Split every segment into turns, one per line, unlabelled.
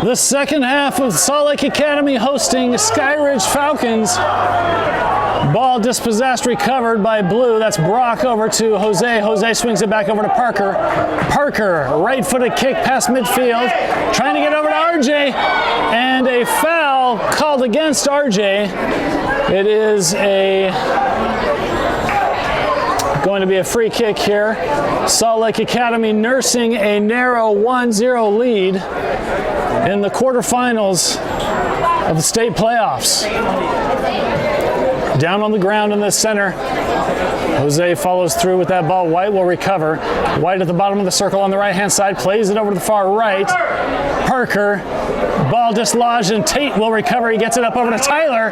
The second half of Salt Lake Academy hosting Skyridge Falcons. Ball dispossessed, recovered by Blue. That's Brock over to Jose. Jose swings it back over to Parker. Parker, right-footed kick past midfield, trying to get over to RJ, and a foul called against RJ. It is going to be a free kick here. Salt Lake Academy nursing a narrow 1-0 lead in the quarterfinals of the state playoffs. Down on the ground in the center. Jose follows through with that ball. White will recover. White at the bottom of the circle on the right-hand side. Plays it over to the far right. Parker. Ball dislodged and Tate will recover. He gets it up over to Tyler.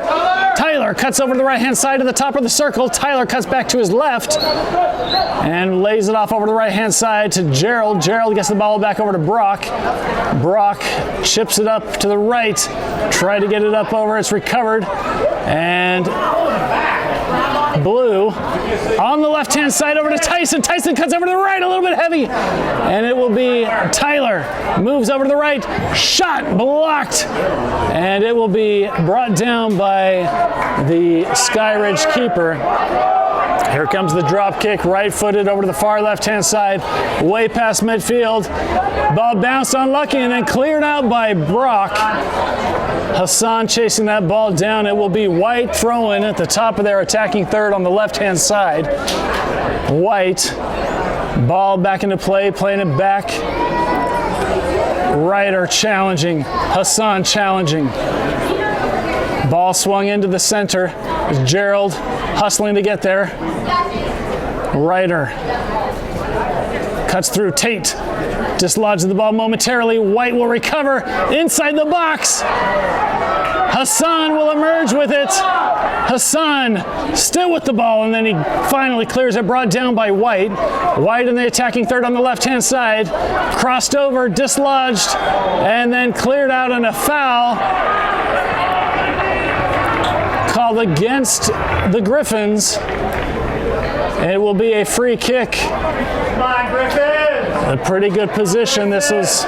Tyler cuts over to the right-hand side to the top of the circle. Tyler cuts back to his left and lays it off over to the right-hand side to Gerald. Gerald gets the ball back over to Brock. Brock chips it up to the right. Try to get it up over. It's recovered. And Blue on the left-hand side over to Tyson. Tyson cuts over to the right, a little bit heavy. And it will be Tyler. Moves over to the right. Shot blocked. And it will be brought down by the Skyridge keeper. Here comes the drop kick, right-footed over to the far left-hand side, way past midfield. Ball bounced unlucky and then cleared out by Brock. Hassan chasing that ball down. It will be White throwing at the top of their attacking third on the left-hand side. White, ball back into play, playing it back. Ryder challenging, Hassan challenging. Ball swung into the center. Gerald hustling to get there. Ryder cuts through Tate. Dislodges the ball momentarily. White will recover inside the box. Hassan will emerge with it. Hassan still with the ball, and then he finally clears it, brought down by White. White in the attacking third on the left-hand side. Crossed over, dislodged, and then cleared out on a foul called against the Griffins. It will be a free kick.
Come on, Griffins!
A pretty good position. This is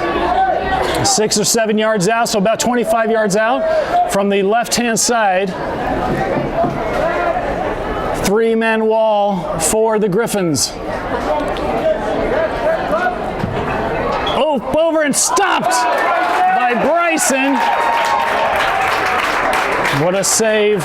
6 or 7 yards out, so about 25 yards out from the left-hand side. 3-man wall for the Griffins. Oh, over and stopped by Bryson. What a save.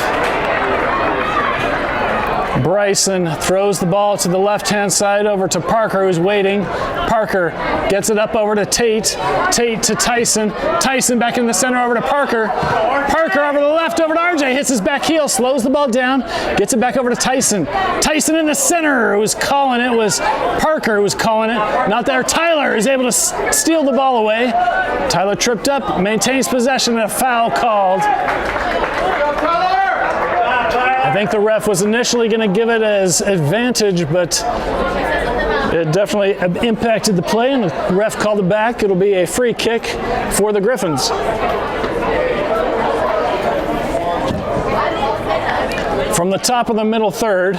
Bryson throws the ball to the left-hand side over to Parker, who's waiting. Parker gets it up over to Tate. Tate to Tyson. Tyson back in the center over to Parker. Parker over to the left over to RJ. Hits his back heel, slows the ball down, gets it back over to Tyson. Tyson in the center who was calling it. Was Parker who was calling it. Not there. Tyler is able to steal the ball away. Tyler tripped up, maintains possession, and a foul called. I think the ref was initially going to give it as advantage, but it definitely impacted the play, and the ref called it back. It'll be a free kick for the Griffins. From the top of the middle third,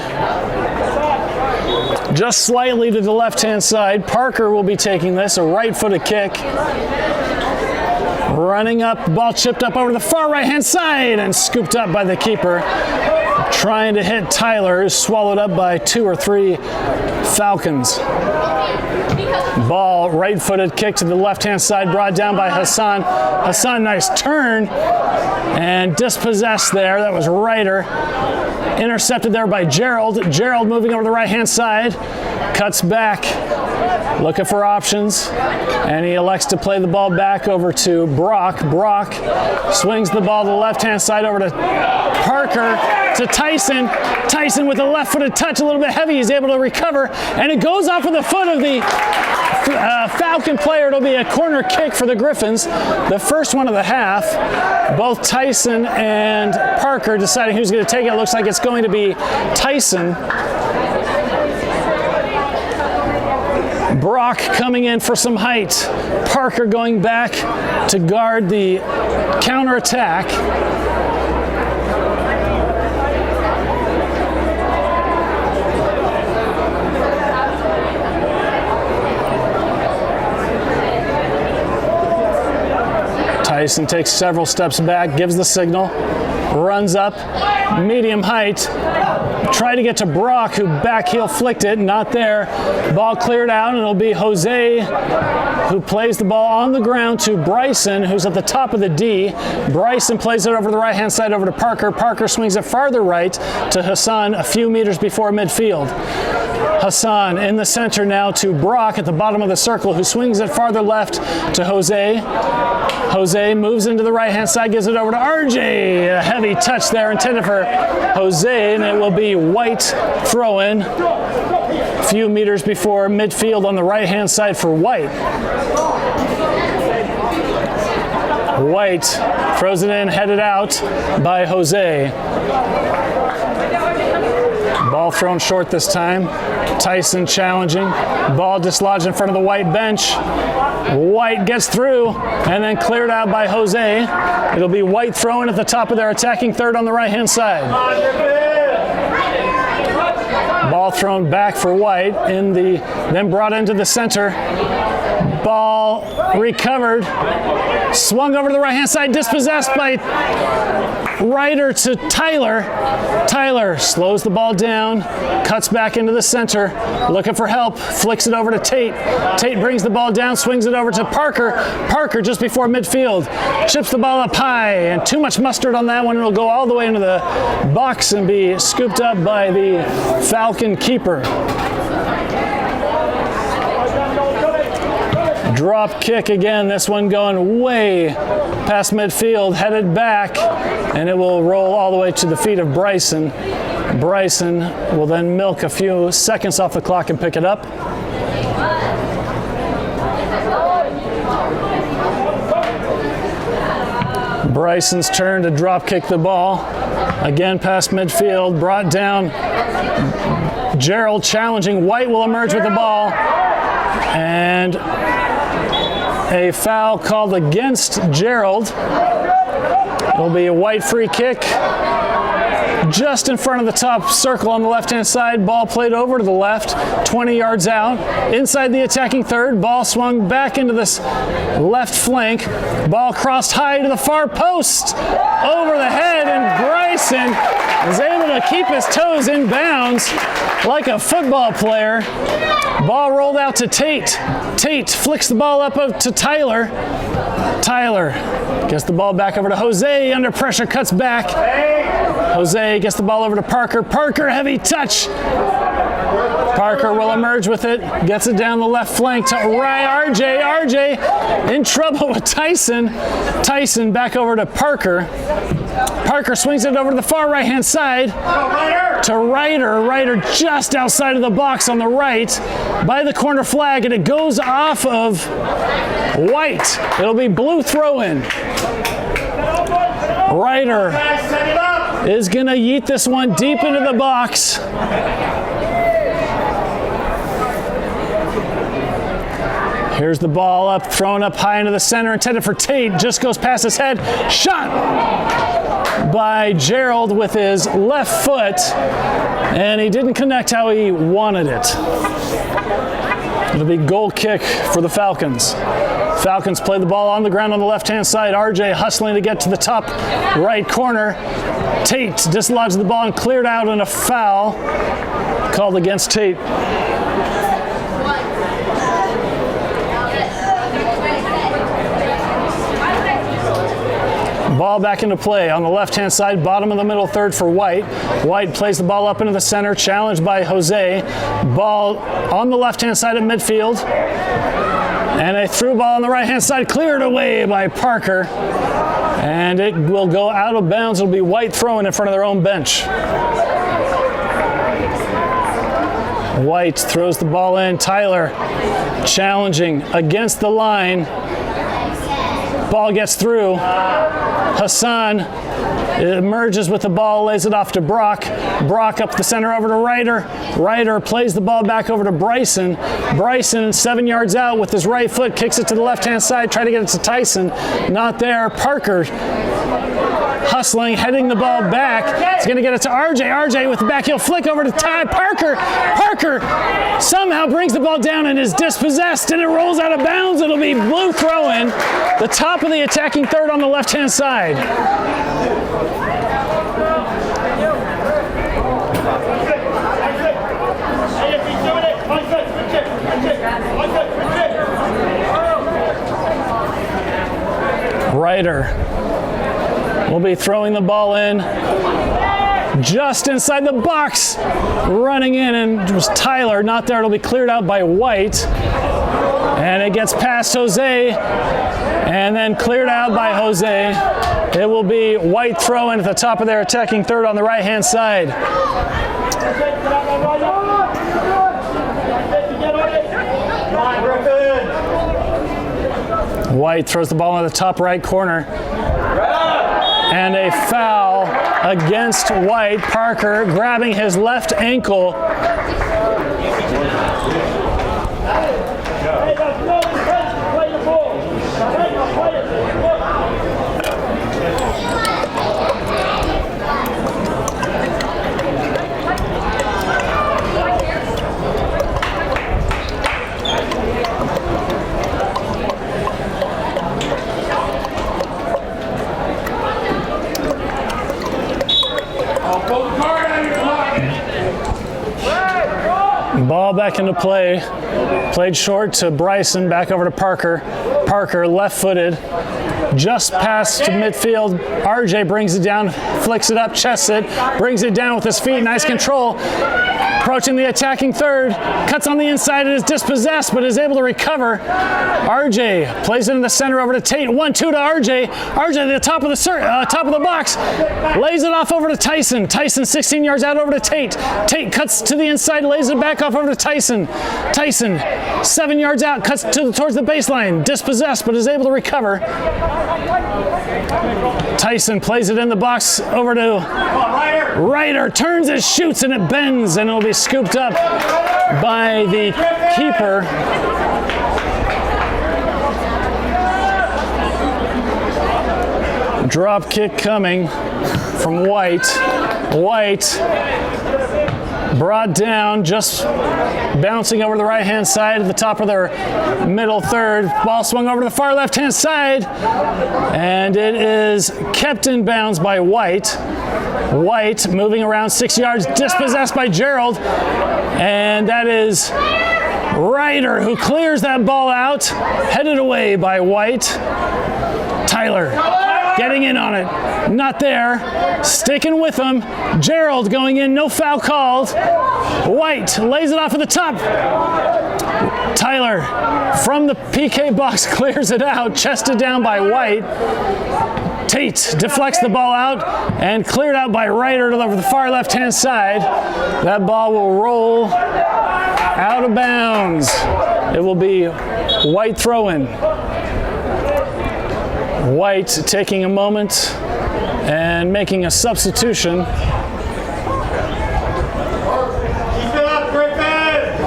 just slightly to the left-hand side, Parker will be taking this, a right-footed kick. Running up, ball chipped up over to the far right-hand side and scooped up by the keeper. Trying to hit Tyler, swallowed up by 2 or 3 Falcons. Ball, right-footed kick to the left-hand side, brought down by Hassan. Hassan, nice turn, and dispossessed there. That was Ryder. Intercepted there by Gerald. Gerald moving over the right-hand side, cuts back, looking for options, and he elects to play the ball back over to Brock. Brock swings the ball to the left-hand side over to Parker, to Tyson. Tyson with a left-footed touch, a little bit heavy. He's able to recover, and it goes off of the foot of the Falcon player. It'll be a corner kick for the Griffins, the first one of the half. Both Tyson and Parker deciding who's going to take it. It looks like it's going to be Tyson. Brock coming in for some height. Parker going back to guard the counterattack. Tyson takes several steps back, gives the signal, runs up, medium height, tried to get to Brock, who back heel flicked it, not there. Ball cleared out, and it'll be Jose who plays the ball on the ground to Bryson, who's at the top of the D. Bryson plays it over to the right-hand side over to Parker. Parker swings it farther right to Hassan a few meters before midfield. Hassan in the center now to Brock at the bottom of the circle, who swings it farther left to Jose. Jose moves into the right-hand side, gives it over to RJ. A heavy touch there intended for Jose, and it will be White throw-in a few meters before midfield on the right-hand side for White. White throws it in, headed out by Jose. Ball thrown short this time. Tyson challenging. Ball dislodged in front of the White bench. White gets through and then cleared out by Jose. It'll be White throwing at the top of their attacking third on the right-hand side. Ball thrown back for White, then brought into the center. Ball recovered, swung over to the right-hand side, dispossessed by Ryder to Tyler. Tyler slows the ball down, cuts back into the center, looking for help, flicks it over to Tate. Tate brings the ball down, swings it over to Parker. Parker just before midfield, chips the ball up high, and too much mustard on that one. It'll go all the way into the box and be scooped up by the Falcon keeper. Drop kick again, this one going way past midfield, headed back, and it will roll all the way to the feet of Bryson. Bryson will then milk a few seconds off the clock and pick it up. Bryson's turn to drop kick the ball. Again past midfield, brought down. Gerald challenging. White will emerge with the ball. And a foul called against Gerald. It'll be a White free kick just in front of the top circle on the left-hand side. Ball played over to the left, 20 yards out. Inside the attacking third, ball swung back into this left flank. Ball crossed high to the far post, over the head, and Bryson is able to keep his toes in bounds like a football player. Ball rolled out to Tate. Tate flicks the ball up to Tyler. Tyler gets the ball back over to Jose. Under pressure, cuts back. Jose gets the ball over to Parker. Parker, heavy touch. Parker will emerge with it. Gets it down the left flank to RJ. RJ in trouble with Tyson. Tyson back over to Parker. Parker swings it over to the far right-hand side to Ryder. Ryder just outside of the box on the right by the corner flag, and it goes off of White. It'll be blue throw-in. Ryder is going to yeet this one deep into the box. Here's the ball up, thrown up high into the center, intended for Tate. Just goes past his head. Shot by Gerald with his left foot, and he didn't connect how he wanted it. It'll be goal kick for the Falcons. Falcons play the ball on the ground on the left-hand side. RJ hustling to get to the top right corner. Tate dislodged the ball and cleared out in a foul called against Tate. Ball back into play on the left-hand side, bottom of the middle third for White. White plays the ball up into the center, challenged by Jose. Ball on the left-hand side at midfield. And a through ball on the right-hand side, cleared away by Parker. And it will go out of bounds. It'll be White throwing in front of their own bench. White throws the ball in. Tyler challenging against the line. Ball gets through. Hassan emerges with the ball, lays it off to Brock. Brock up the center over to Ryder. Ryder plays the ball back over to Bryson. Bryson 7 yards out with his right foot, kicks it to the left-hand side, try to get it to Tyson. Not there. Parker hustling, heading the ball back. He's going to get it to RJ. RJ with the back heel flick over to Parker. Parker somehow brings the ball down and is dispossessed, and it rolls out of bounds. It'll be blue throw-in. The top top of the attacking third on the left-hand side. Ryder will be throwing the ball in just inside the box, running in, and it was Tyler not there. It'll be cleared out by White, and it gets past Jose and then cleared out by Jose. It will be White throwing at the top of their attacking third on the right-hand side. White throws the ball in the top right corner. And a foul against White. Parker grabbing his left ankle. Ball back into play. Played short to Bryson, back over to Parker. Parker, left-footed, just past to midfield. RJ brings it down, flicks it up, chests it, brings it down with his feet. Nice control. Approaching the attacking third, cuts on the inside and is dispossessed, but is able to recover. RJ plays it in the center over to Tate. 1-2 to RJ. RJ at the top of the box, lays it off over to Tyson. Tyson 16 yards out over to Tate. Tate cuts to the inside, lays it back off over to Tyson. Tyson 7 yards out, cuts towards the baseline, dispossessed, but is able to recover. Tyson plays it in the box over to Ryder, turns and shoots, and it bends, and it'll be scooped up by the keeper. Drop kick coming from White. White brought down, just bouncing over the right-hand side at the top of their middle third. Ball swung over to the far left-hand side, and it is kept in bounds by White. White moving around 6 yards, dispossessed by Gerald, and that is Ryder who clears that ball out, headed away by White. Tyler getting in on it, not there, sticking with him. Gerald going in, no foul called. White lays it off at the top. Tyler from the PK box clears it out, chested down by White. Tate deflects the ball out and cleared out by Ryder over the far left-hand side. That ball will roll out of bounds. It will be White throwing. White taking a moment and making a substitution.
Keep it up, Griffins!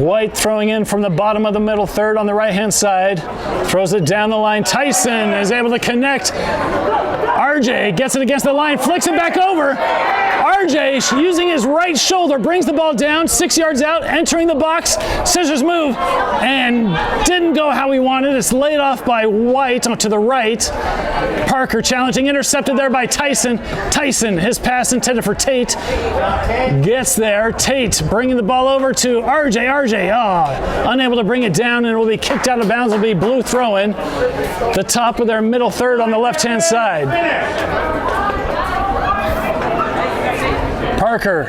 White throwing in from the bottom of the middle third on the right-hand side. Throws it down the line. Tyson is able to connect. RJ gets it against the line, flicks it back over. RJ, using his right shoulder, brings the ball down, 6 yards out, entering the box. Scissors move, and didn't go how he wanted. It's laid off by White to the right. Parker challenging, intercepted there by Tyson. Tyson, his pass intended for Tate, gets there. Tate bringing the ball over to RJ. RJ, unable to bring it down, and it will be kicked out of bounds. It'll be blue throw-in. The top of their middle third on the left-hand side. Parker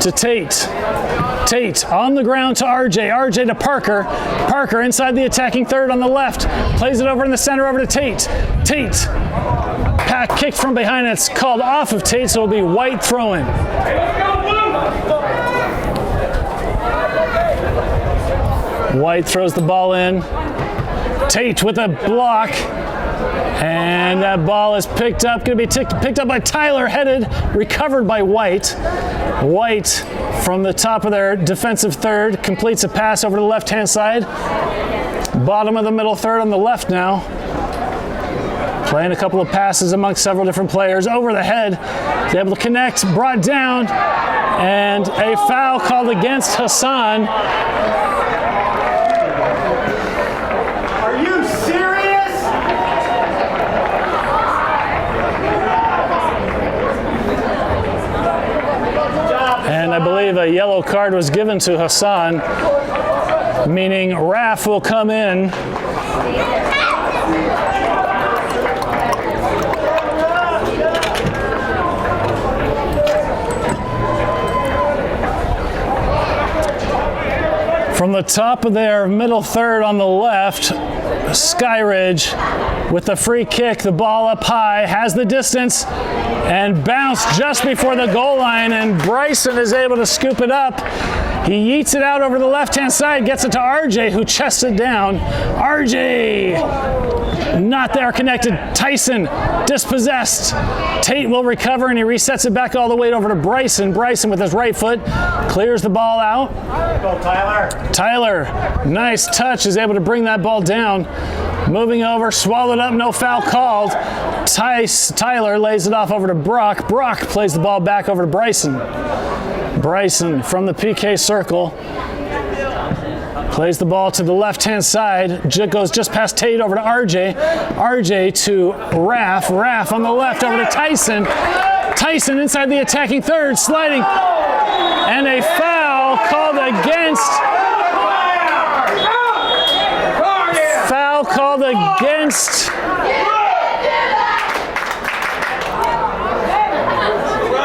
to Tate. Tate on the ground to RJ. RJ to Parker. Parker inside the attacking third on the left. Plays it over in the center over to Tate. Tate. Pat kicked from behind. It's called off of Tate, so it'll be White throwing. White throws the ball in. Tate with a block. And that ball is picked up, going to be picked up by Tyler, headed, recovered by White. White from the top of their defensive third completes a pass over to the left-hand side. Bottom of the middle third on the left now. Playing a couple of passes amongst several different players. Over the head, he's able to connect, brought down, and a foul called against Hassan.
Are you serious?
And I believe a yellow card was given to Hassan, meaning Raph will come in. From the top of their middle third on the left, Skyridge with the free kick, the ball up high, has the distance, and bounced just before the goal line, and Bryson is able to scoop it up. He yeets it out over the left-hand side, gets it to RJ, who chests it down. RJ, not there, connected. Tyson, dispossessed. Tate will recover, and he resets it back all the way over to Bryson. Bryson with his right foot clears the ball out.
Go, Tyler.
Tyler, nice touch, is able to bring that ball down. Moving over, swallowed up, no foul called. Tyler lays it off over to Brock. Brock plays the ball back over to Bryson. Bryson from the PK circle plays the ball to the left-hand side. Goes just past Tate over to RJ. RJ to Raph. Raph on the left over to Tyson. Tyson inside the attacking third, sliding. And a foul called against. Foul called against.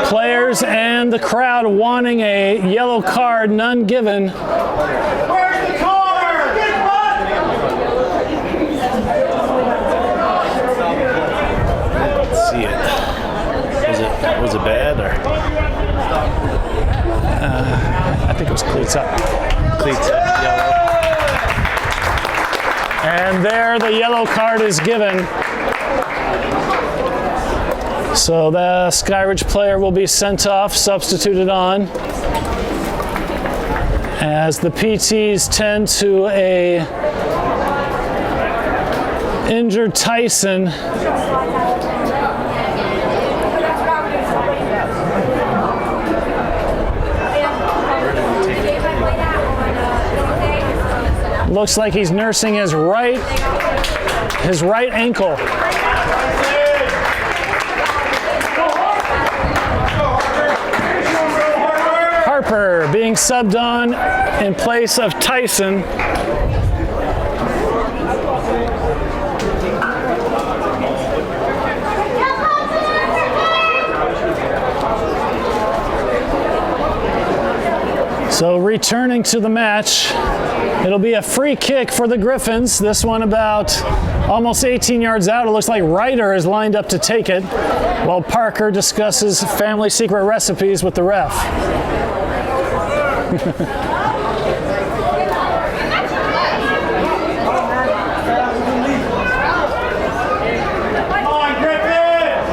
Players and the crowd wanting a yellow card, none given.
Where's the corner?
Let's see it. Was it bad or?
I think it was cleats up.
Cleats up, yellow.
And there the yellow card is given. So the Skyridge player will be sent off, substituted on, as the PTs tend to a injured Tyson. Looks like he's nursing his right ankle. Harper being subbed on in place of Tyson. So returning to the match, it'll be a free kick for the Griffins. This one about almost 18 yards out. It looks like Ryder is lined up to take it, while Parker discusses family secret recipes with the ref.
Come on, Griffins!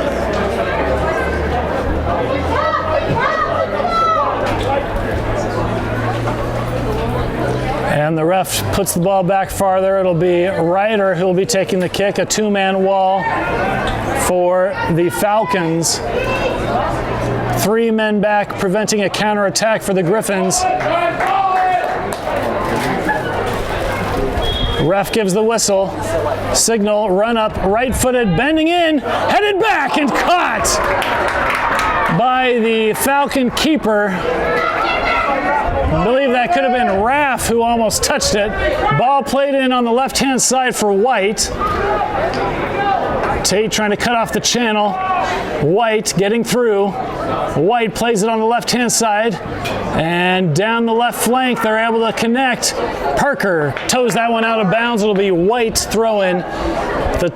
And the ref puts the ball back farther. It'll be Ryder who will be taking the kick, a two-man wall for the Falcons. 3 men back, preventing a counterattack for the Griffins. Ref gives the whistle. Signal, run up, right-footed, bending in, headed back and caught by the Falcon keeper. I believe that could have been Raph who almost touched it. Ball played in on the left-hand side for White. Tate trying to cut off the channel. White getting through. White plays it on the left-hand side. And down the left flank, they're able to connect. Parker toes that one out of bounds. It'll be White throwing the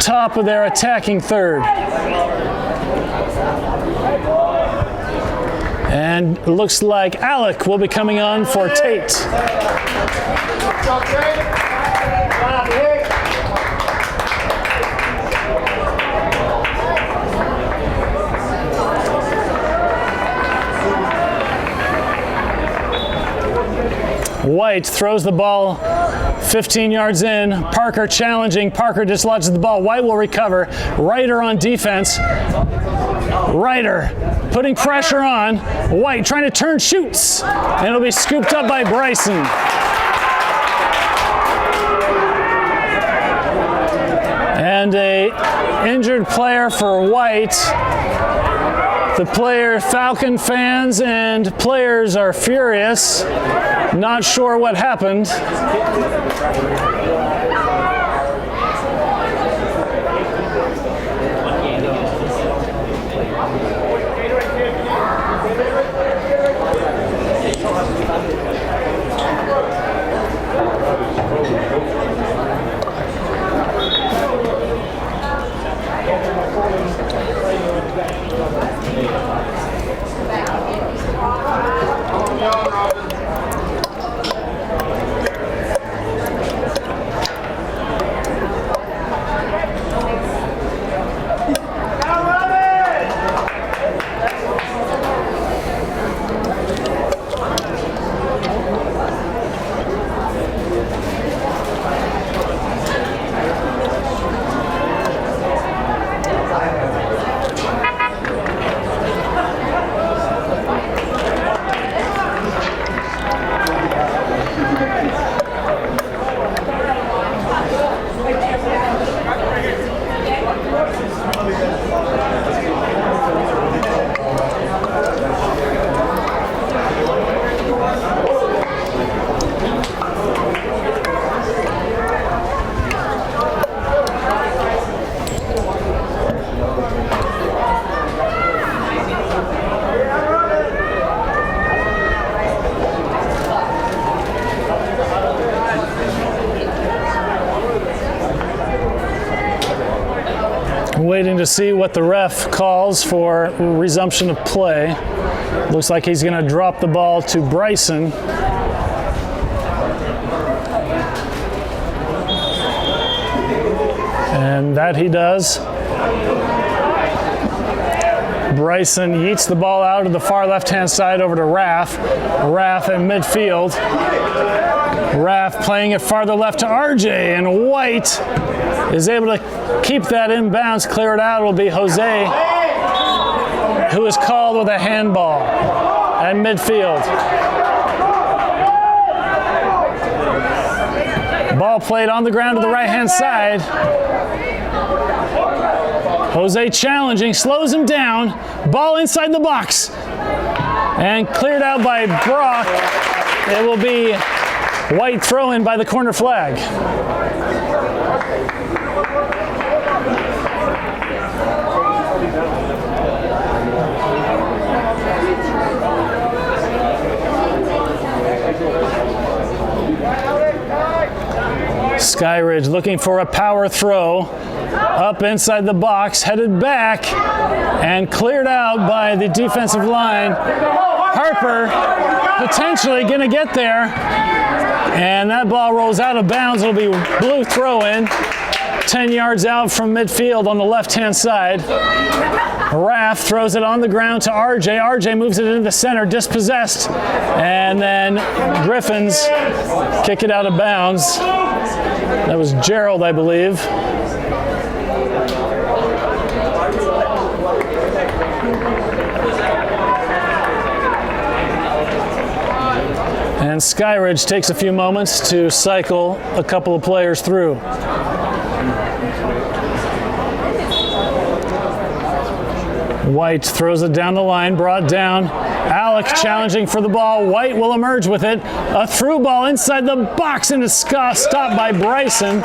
top of their attacking third. And it looks like Alec will be coming on for Tate. White throws the ball 15 yards in. Parker challenging. Parker dislodges the ball. White will recover. Ryder on defense. Ryder putting pressure on. White trying to turn, shoots. And it'll be scooped up by Bryson. And a injured player for White. The Falcon fans and players are furious. Not sure what happened. Waiting to see what the ref calls for resumption of play. Looks like he's going to drop the ball to Bryson. And that he does. Bryson yeets the ball out to the far left-hand side over to Raph. Raph in midfield. Raph playing it farther left to RJ, and White is able to keep that inbounds, clear it out. It'll be Jose, who is called with a handball at midfield. Ball played on the ground to the right-hand side. Jose challenging, slows him down. Ball inside the box. And cleared out by Brock. It will be White throw-in by the corner flag. Skyridge looking for a power throw. Up inside the box, headed back, and cleared out by the defensive line. Harper potentially going to get there, and that ball rolls out of bounds. It'll be blue throw-in, 10 yards out from midfield on the left-hand side. Raph throws it on the ground to RJ. RJ moves it into the center, dispossessed, and then Griffins kick it out of bounds. That was Gerald, I believe. And Skyridge takes a few moments to cycle a couple of players through. White throws it down the line, brought down. Alec challenging for the ball. White will emerge with it. A through ball inside the box, and it's stopped by Bryson,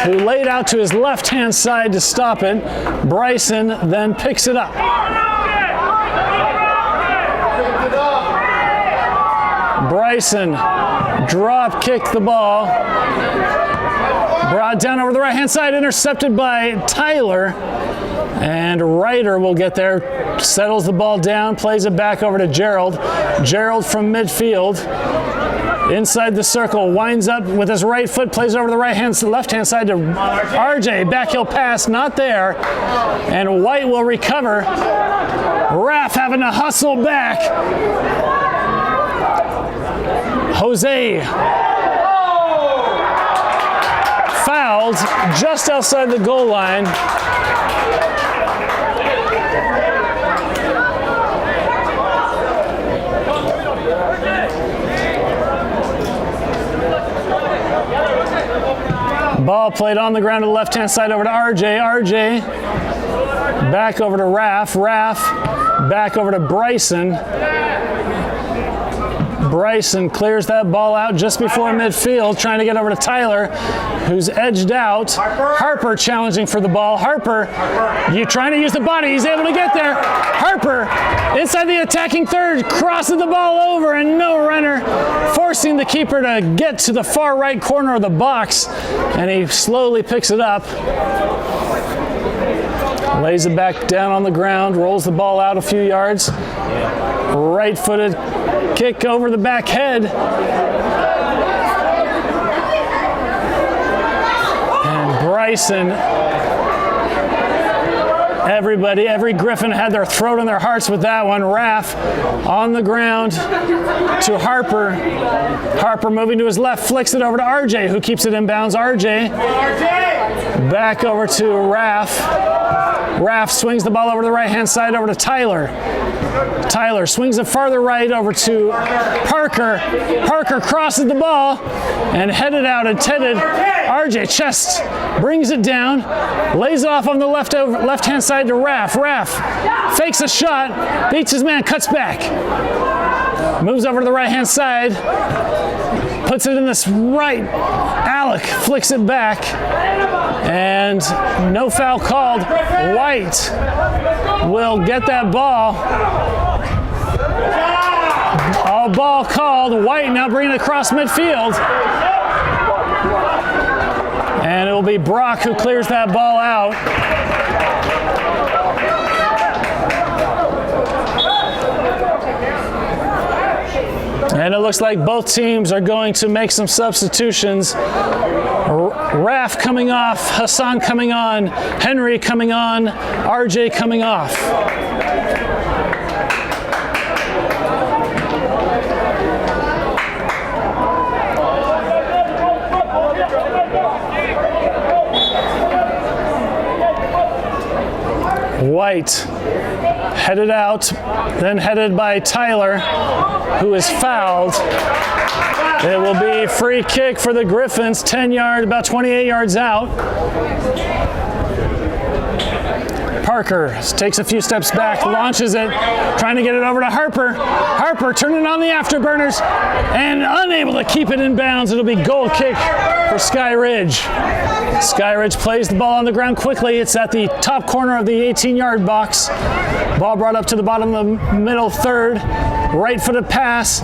who laid out to his left-hand side to stop it. Bryson then picks it up. Bryson drop kicked the ball. Brought down over the right-hand side, intercepted by Tyler. And Ryder will get there, settles the ball down, plays it back over to Gerald. Gerald from midfield, inside the circle, winds up with his right foot, plays over the left-hand side to RJ. Backheel pass, not there. And White will recover. Raph having to hustle back. Jose fouled just outside the goal line. Ball played on the ground to the left-hand side over to RJ. RJ back over to Raph. Raph back over to Bryson. Bryson clears that ball out just before midfield, trying to get over to Tyler, who's edged out. Harper challenging for the ball. Harper, you trying to use the body. He's able to get there. Harper, inside the attacking third, crosses the ball over, and no runner, forcing the keeper to get to the far right corner of the box, and he slowly picks it up. Lays it back down on the ground, rolls the ball out a few yards. Right-footed kick over the back head. And Bryson, every Griffin had their throat in their hearts with that one. Raph on the ground to Harper. Harper moving to his left, flicks it over to RJ, who keeps it inbounds. RJ back over to Raph. Raph swings the ball over to the right-hand side over to Tyler. Tyler swings it farther right over to Parker. Parker crosses the ball and headed out intended. RJ chest brings it down, lays it off on the left-hand side to Raph. Raph fakes a shot, beats his man, cuts back. Moves over to the right-hand side, puts it in this right. Alec flicks it back, and no foul called. White will get that ball. All ball called. White now bringing it across midfield. And it will be Brock who clears that ball out. And it looks like both teams are going to make some substitutions. Raph coming off, Hassan coming on, Henry coming on, RJ coming off. White headed out, then headed by Tyler, who is fouled. It will be free kick for the Griffins, 10 yards, about 28 yards out. Parker takes a few steps back, launches it, trying to get it over to Harper. Harper turning on the afterburners and unable to keep it in bounds. It'll be goal kick for Skyridge. Skyridge plays the ball on the ground quickly. It's at the top corner of the 18-yard box. Ball brought up to the bottom of the middle third. Right-footed pass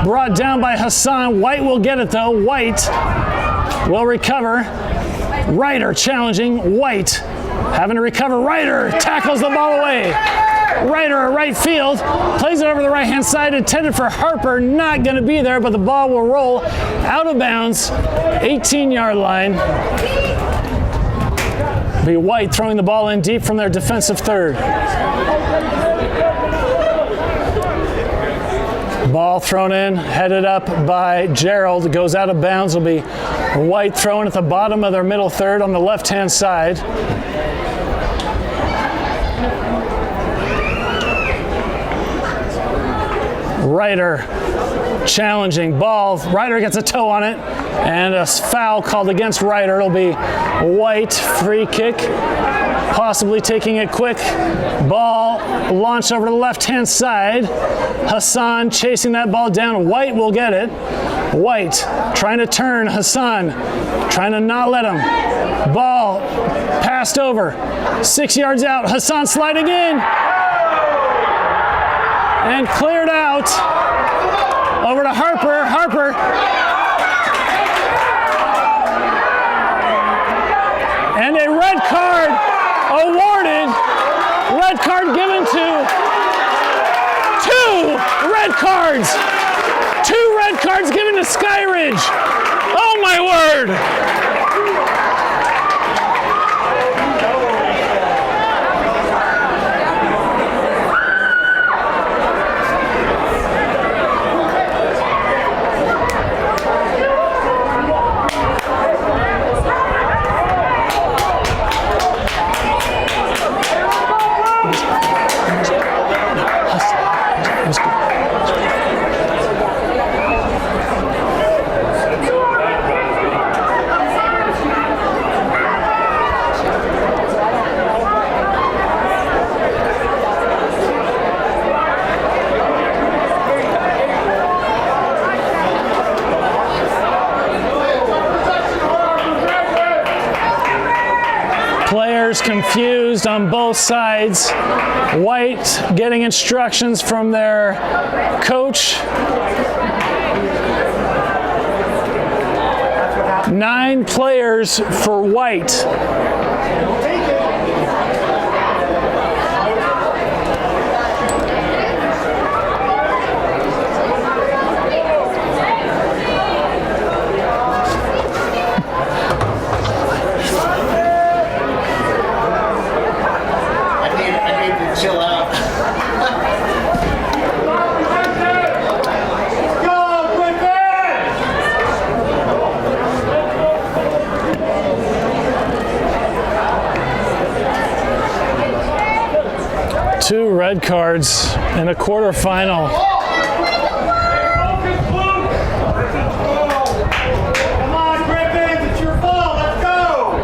brought down by Hassan. White will get it though. White will recover. Ryder challenging. White having to recover. Ryder tackles the ball away. Ryder at right field, plays it over the right-hand side, intended for Harper, not going to be there, but the ball will roll out of bounds, 18-yard line. Be White throwing the ball in deep from their defensive third. Ball thrown in, headed up by Gerald, goes out of bounds. It'll be White throwing at the bottom of their middle third on the left-hand side. Ryder challenging ball. Ryder gets a toe on it, and a foul called against Ryder. It'll be White, free kick, possibly taking it quick. Ball launched over to the left-hand side. Hassan chasing that ball down. White will get it. White trying to turn. Hassan trying to not let him. Ball passed over. 6 yards out. Hassan sliding in. And cleared out. Over to Harper. Harper. And a red card awarded. Red card given to two red cards. 2 red cards given to Skyridge. Oh my word. players confused on both sides. White getting instructions from their coach. 9 players for White.
Chill out.
Go, Griffins!
2 red cards in a quarterfinal.
Come on, Griffins, it's your ball, let's go!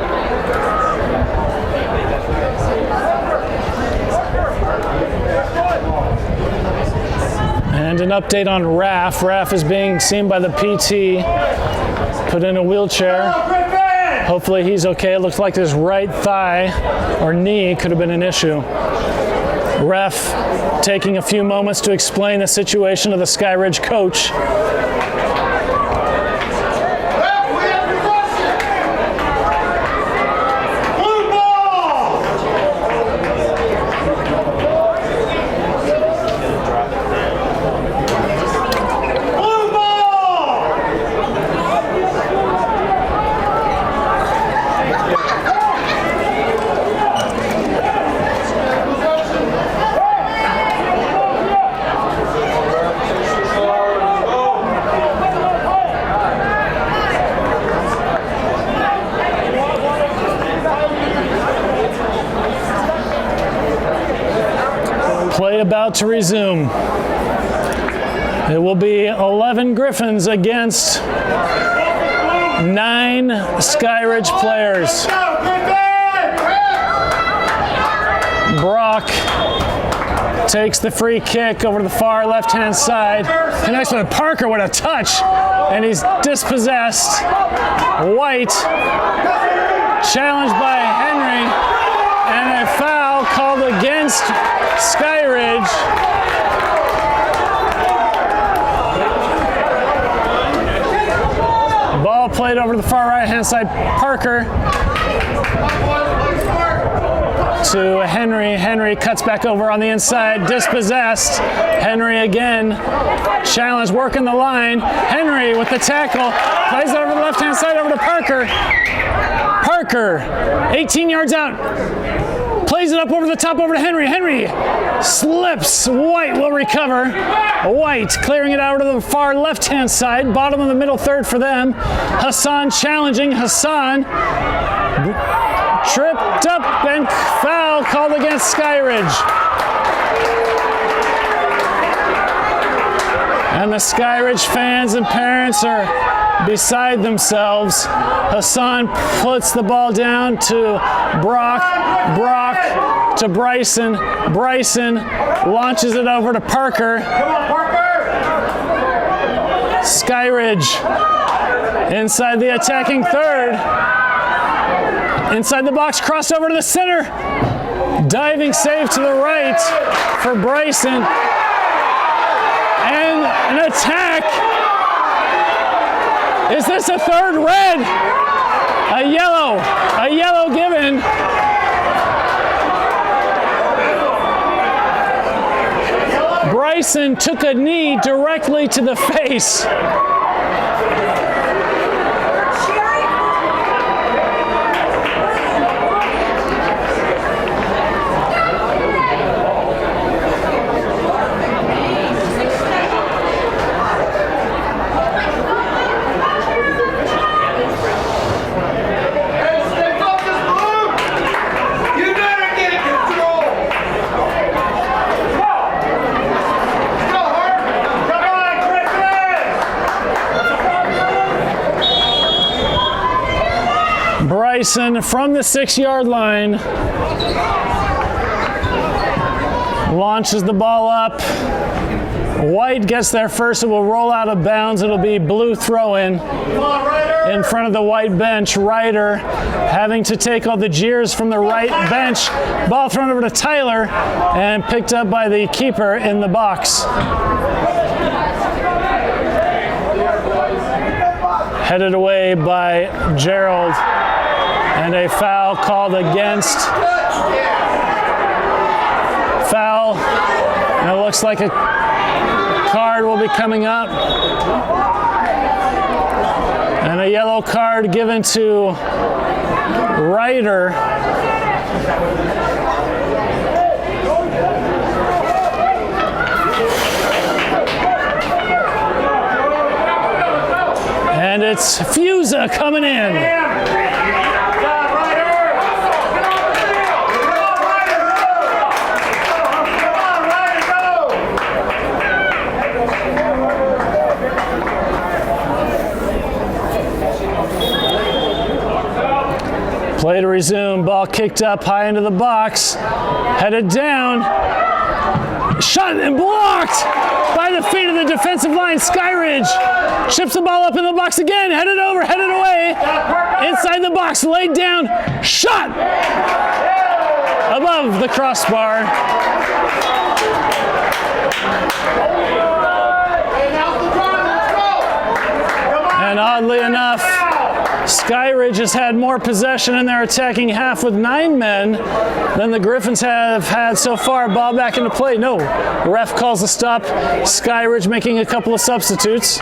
And an update on Raph. Raph is being seen by the PT, put in a wheelchair.
Go, Griffins!
Hopefully he's okay. It looks like his right thigh or knee could have been an issue. Ref taking a few moments to explain the situation to the Skyridge coach.
Blue ball! Blue ball!
Play about to resume. It will be 11 Griffins against 9 Skyridge players.
Go, Griffins!
Brock takes the free kick over to the far left-hand side. Connects with Parker with a touch, and he's dispossessed. White challenged by Henry, and a foul called against Skyridge. Ball played over to the far right-hand side. Parker to Henry. Henry cuts back over on the inside, dispossessed. Henry again, challenge, working the line. Henry with the tackle, plays it over the left-hand side over to Parker. Parker, 18 yards out, plays it up over the top over to Henry. Henry slips. White will recover. White clearing it out to the far left-hand side, bottom of the middle third for them. Hassan challenging. Hassan tripped up and foul called against Skyridge. And the Skyridge fans and parents are beside themselves. Hassan puts the ball down to Brock. Brock to Bryson. Bryson launches it over to Parker.
Come on, Parker!
Skyridge inside the attacking third. Inside the box, crossed over to the center. Diving save to the right for Bryson. And an attack. Is this a third red? A yellow given. Bryson took a knee directly to the face. Bryson from the 6-yard line launches the ball up. White gets there first. It will roll out of bounds. It'll be blue throw-in in front of the white bench. Ryder having to take all the jeers from the right bench. Ball thrown over to Tyler and picked up by the keeper in the box. Headed away by Gerald, and a foul called against. Foul, and it looks like a card will be coming up. And a yellow card given to Ryder. And it's Fiuza coming in. Play to resume, ball kicked up high into the box, headed down, shot and blocked by the feet of the defensive line. Skyridge chips the ball up in the box again, headed over, headed away, inside the box, laid down, shot above the crossbar. And oddly enough, Skyridge has had more possession in their attacking half with 9 men than the Griffins have had so far. Ball back into play. No, ref calls a stop. Skyridge making a couple of substitutes.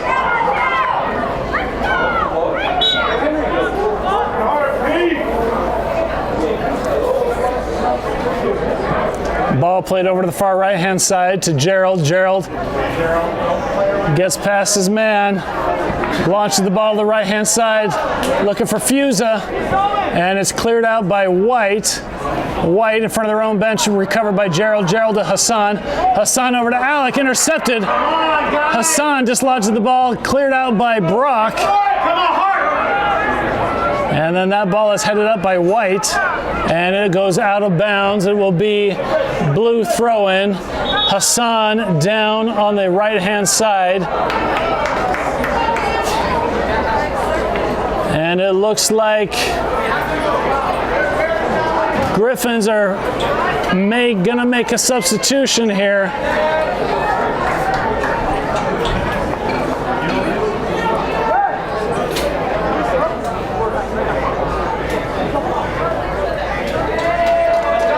Ball played over to the far right-hand side to Gerald. Gerald gets past his man. Launches the ball to the right-hand side, looking for Fiuza, and it's cleared out by White. White in front of their own bench, recovered by Gerald. Gerald to Hassan. Hassan over to Alec, intercepted. Hassan dislodges the ball, cleared out by Brock. And then that ball is headed up by White, and it goes out of bounds. It will be blue throw-in. Hassan down on the right-hand side. And it looks like Griffins are gonna make a substitution here.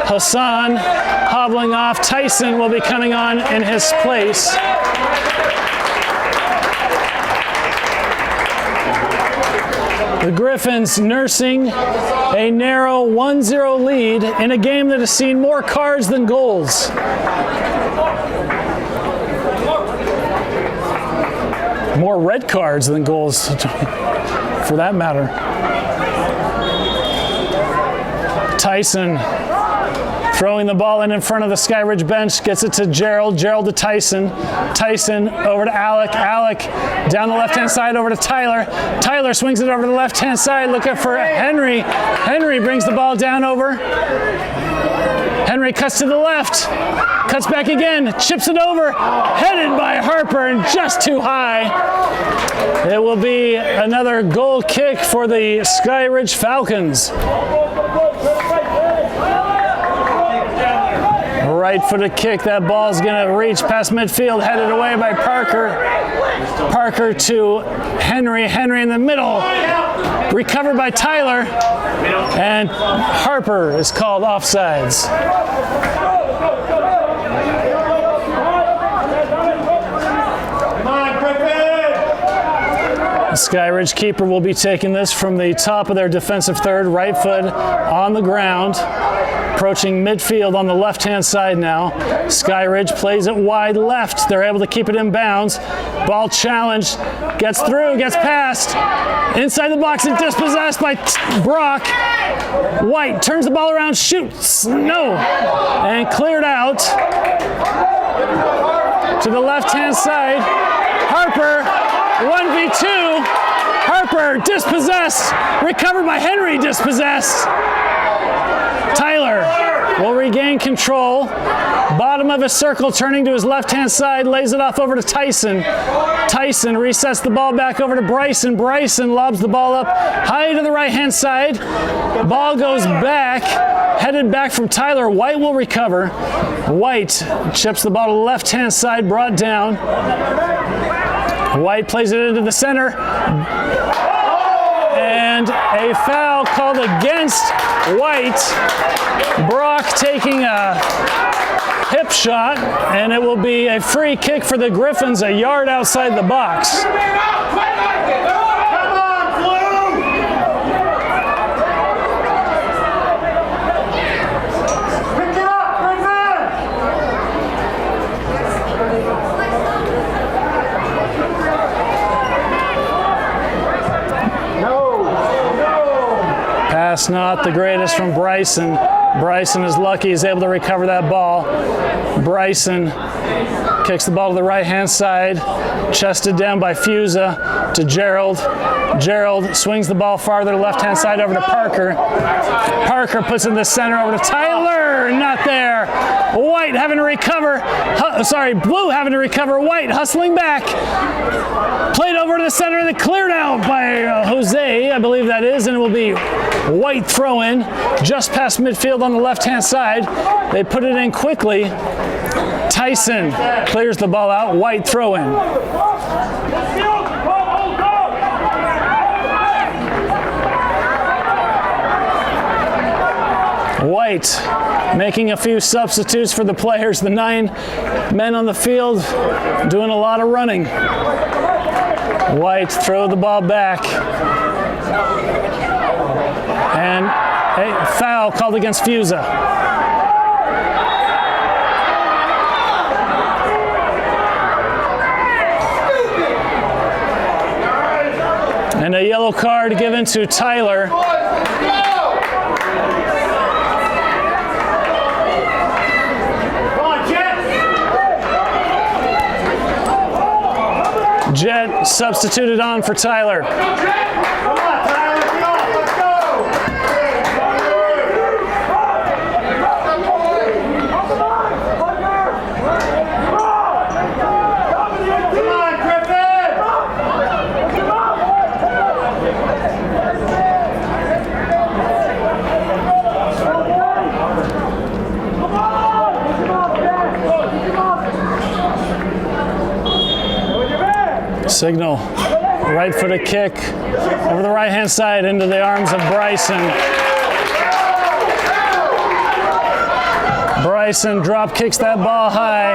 Hassan hobbling off. Tyson will be coming on in his place. The Griffins nursing a narrow 1-0 lead in a game that has seen more cards than goals. More red cards than goals, for that matter. Tyson throwing the ball in front of the Skyridge bench, gets it to Gerald. Gerald to Tyson. Tyson over to Alec. Alec down the left-hand side over to Tyler. Tyler swings it over to the left-hand side, looking for Henry. Henry brings the ball down over. Henry cuts to the left. Cuts back again. Chips it over. Headed by Harper and just too high. It will be another goal kick for the Skyridge Falcons. Right-footed kick. That ball's going to reach past midfield, headed away by Parker. Parker to Henry. Henry in the middle. Recovered by Tyler. And Harper is called offsides. The Skyridge keeper will be taking this from the top of their defensive third. Right foot on the ground. Approaching midfield on the left-hand side now. Skyridge plays it wide left. They're able to keep it in bounds. Ball challenged. Gets through, gets past. Inside the box and dispossessed by Brock. White turns the ball around, shoots. No. And cleared out to the left-hand side. Harper, 1v2. Harper dispossessed. Recovered by Henry, dispossessed. Tyler will regain control. Bottom of his circle, turning to his left-hand side, lays it off over to Tyson. Tyson resets the ball back over to Bryson. Bryson lobs the ball up high to the right-hand side. Ball goes back, headed back from Tyler. White will recover. White chips the ball to the left-hand side, brought down. White plays it into the center. And a foul called against White. Brock taking a hip shot, and it will be a free kick for the Griffins, a yard outside the box. Pass not the greatest from Bryson. Bryson is lucky he's able to recover that ball. Bryson kicks the ball to the right-hand side, chested down by Fiuza to Gerald. Gerald swings the ball farther to the left-hand side over to Parker. Parker puts it in the center over to Tyler. Not there. White having to recover. Blue having to recover. White hustling back. Played over to the center and then cleared out by Jose, I believe that is, and it will be White throw in just past midfield on the left-hand side. They put it in quickly. Tyson clears the ball out. White throw in. White making a few substitutes for the players. The 9 men on the field doing a lot of running. White throw the ball back. And a foul called against Fiuza. And a yellow card given to Tyler. Jett substituted on for Tyler.
Come on, Tyler, let's go. Come on, Griffin.
Signal, right foot a kick over the right-hand side into the arms of Bryson. Bryson drop kicks that ball high.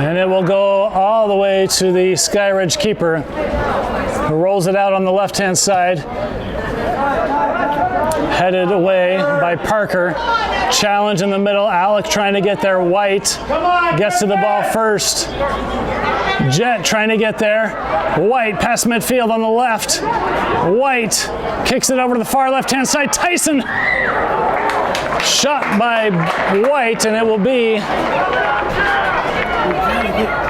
And it will go all the way to the Skyridge keeper, who rolls it out on the left-hand side. Headed away by Parker. Challenge in the middle. Alec trying to get there. White gets to the ball first. Jett trying to get there. White past midfield on the left. White kicks it over to the far left-hand side. Tyson shot by White, and it will be.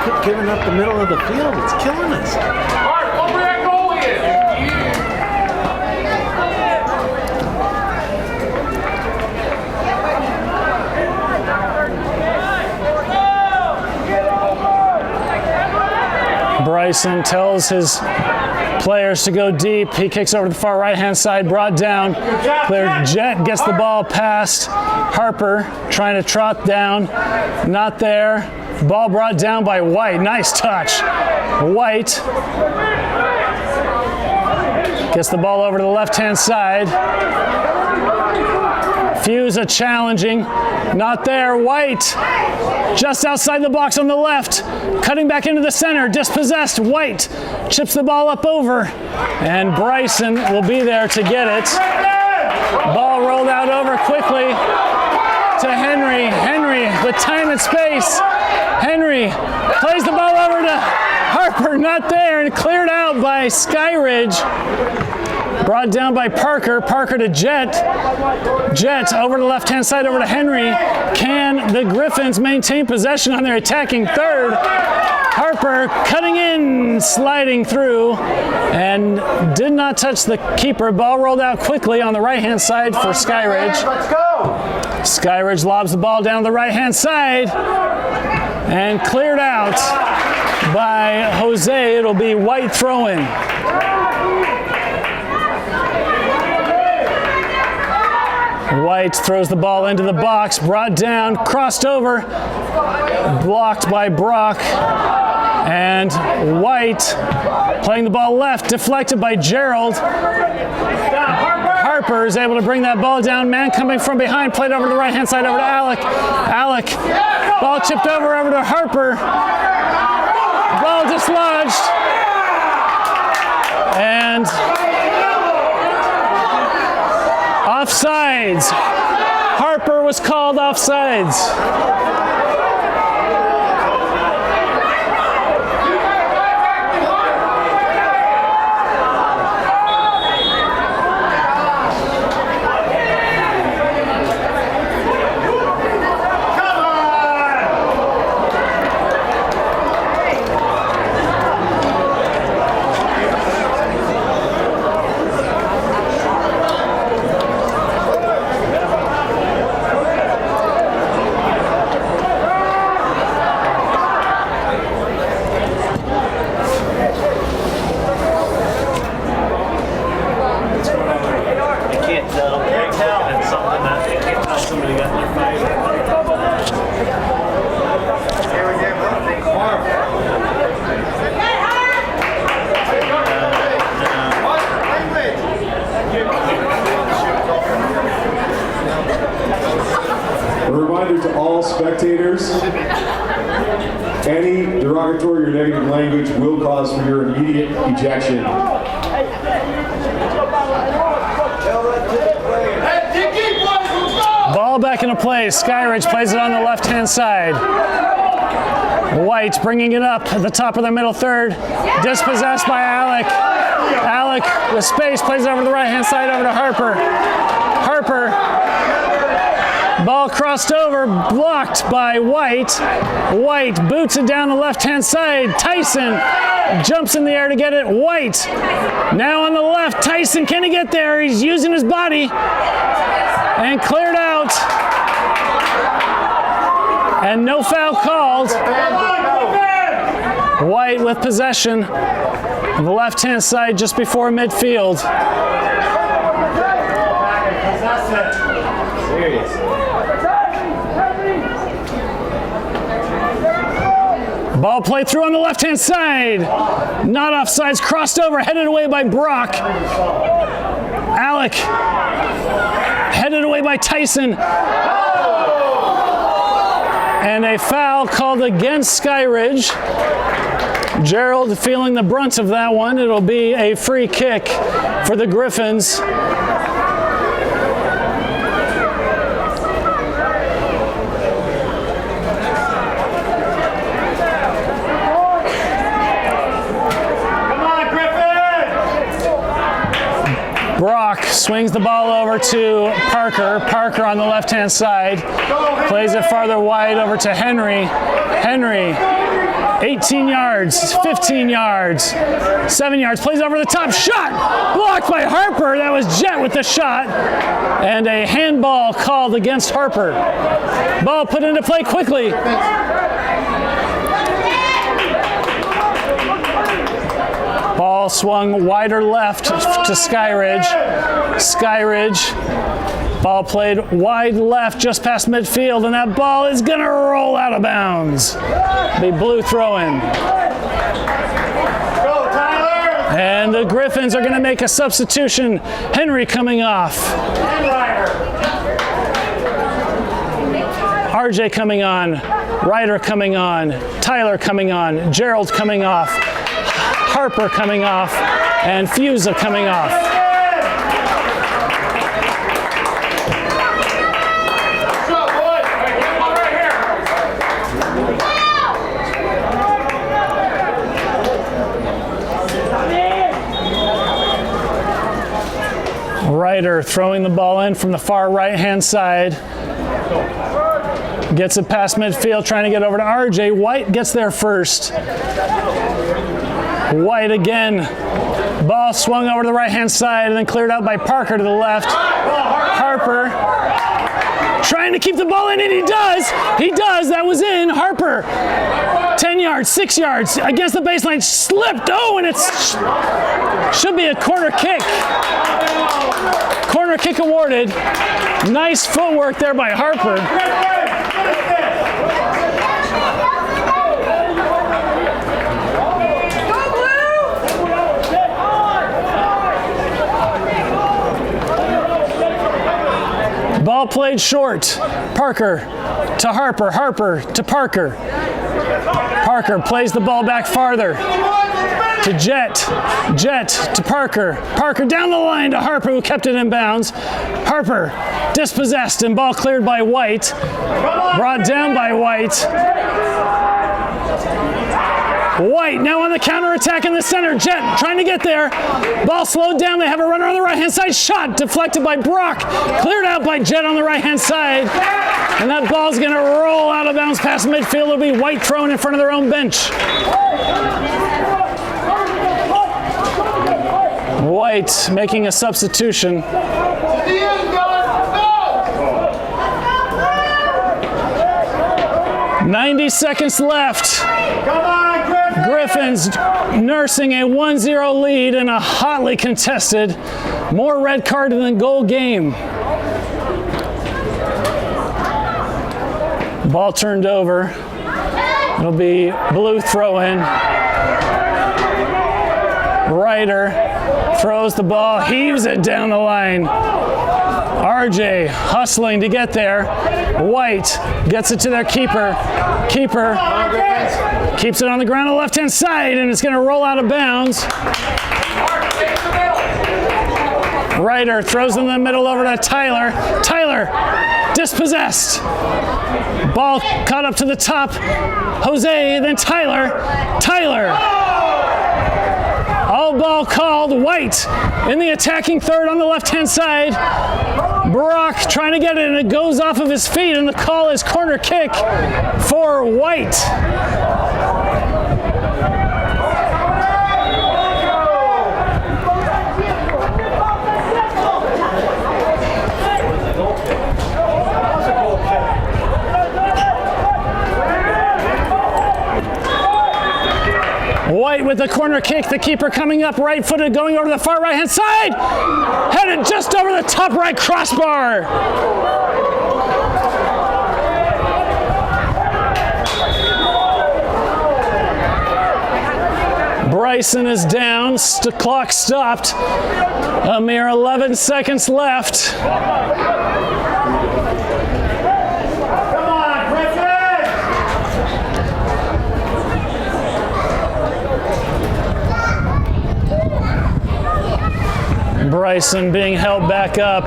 Quit giving up the middle of the field. It's killing us.
Bryson tells his players to go deep. He kicks over to the far right-hand side, brought down. Clear. Jett gets the ball past Harper, trying to trot down. Not there. Ball brought down by White. Nice touch. White gets the ball over to the left-hand side. Fiuza challenging. Not there. White just outside the box on the left. Cutting back into the center. Dispossessed. White chips the ball up over. And Bryson will be there to get it. Ball rolled out over quickly to Henry. Henry with time and space. Henry plays the ball over to Harper. Not there. And cleared out by Skyridge. Brought down by Parker. Parker to Jett. Jett over to the left-hand side, over to Henry. Can the Griffins maintain possession on their attacking third? Harper cutting in, sliding through, and did not touch the keeper. Ball rolled out quickly on the right-hand side for Skyridge.
Let's go.
Skyridge lobs the ball down the right-hand side and cleared out by Jose. It'll be White throwing. White throws the ball into the box, brought down, crossed over, blocked by Brock, and White playing the ball left, deflected by Gerald. Harper is able to bring that ball down. Man coming from behind, played over to the right-hand side, over to Alec. Alec, ball chipped over to Harper. Ball dislodged. And offsides. Harper was called offsides.
To all spectators, any derogatory or negative language will cause for your immediate ejection.
Ball back into play. Skyridge plays it on the left-hand side. White bringing it up at the top of the middle third. Dispossessed by Alec. Alec with space plays it over to the right-hand side over to Harper. Harper. Ball crossed over, blocked by White. White boots it down the left-hand side. Tyson jumps in the air to get it. White now on the left. Tyson, can he get there? He's using his body. And cleared out. And no foul called. White with possession on the left-hand side just before midfield. Ball played through on the left-hand side. Not offsides, crossed over, headed away by Brock. Alec, headed away by Tyson. And a foul called against Skyridge. Gerald feeling the brunt of that one. It'll be a free kick for the Griffins. Brock swings the ball over to Parker. Parker on the left-hand side. Plays it farther wide over to Henry. Henry, 18 yards, 15 yards, 7 yards. Plays over the top. Shot! Blocked by Harper. That was Jett with the shot. And a handball called against Harper. Ball put into play quickly. Ball swung wider left to Skyridge. Skyridge. Ball played wide left just past midfield, and that ball is going to roll out of bounds. The blue throw-in.
Go, Tyler!
And the Griffins are going to make a substitution. Henry coming off.
And Ryder.
RJ coming on. Ryder coming on. Tyler coming on. Gerald coming off. Harper coming off, and Fiuza coming off. Ryder throwing the ball in from the far right-hand side. Gets it past midfield, trying to get over to RJ. White gets there first. White again. Ball swung over to the right-hand side and then cleared out by Parker to the left. Harper trying to keep the ball in, and he does. He does. That was in. Harper, 10 yards, 6 yards against the baseline, slipped. Oh, and it's should be a corner kick. Corner kick awarded. Nice footwork there by Harper. Ball played short. Parker to Harper. Harper to Parker. Parker plays the ball back farther to Jett. Jett to Parker. Parker down the line to Harper, who kept it in bounds. Harper dispossessed and ball cleared by White. Brought down by White. White now on the counterattack in the center. Jett trying to get there. Ball slowed down. They have a runner on the right-hand side. Shot deflected by Brock. Cleared out by Jett on the right-hand side. And that ball's going to roll out of bounds past midfield. It'll be White thrown in front of their own bench. White making a substitution. 90 seconds left.
Come on,
Griffins nursing a 1-0 lead in a hotly contested, more red card than goal game. Ball turned over. It'll be blue throw-in. Ryder throws the ball, heaves it down the line. RJ hustling to get there. White gets it to their keeper. Keeper keeps it on the ground on the left-hand side, and it's going to roll out of bounds. Ryder throws in the middle over to Tyler. Tyler dispossessed. Ball caught up to the top. Jose, then Tyler. Tyler. All ball called. White in the attacking third on the left-hand side. Brock trying to get it, and it goes off of his feet, and the call is corner kick for White. White with the corner kick, the keeper coming up right-footed, going over to the far right-hand side, headed just over the top right crossbar. Bryson is down, clock stopped, a mere 11 seconds left. Bryson being held back up.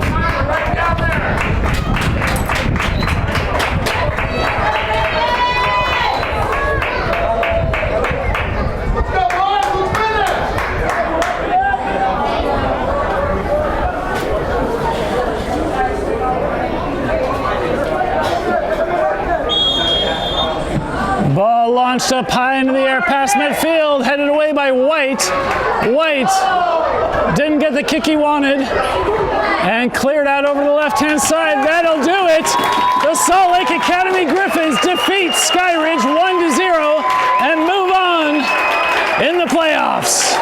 Ball launched up high into the air past midfield, headed away by White. White didn't get the kick he wanted and cleared out over the left-hand side. That'll do it. The Salt Lake Academy Griffins defeat Skyridge 1-0 and move on in the playoffs.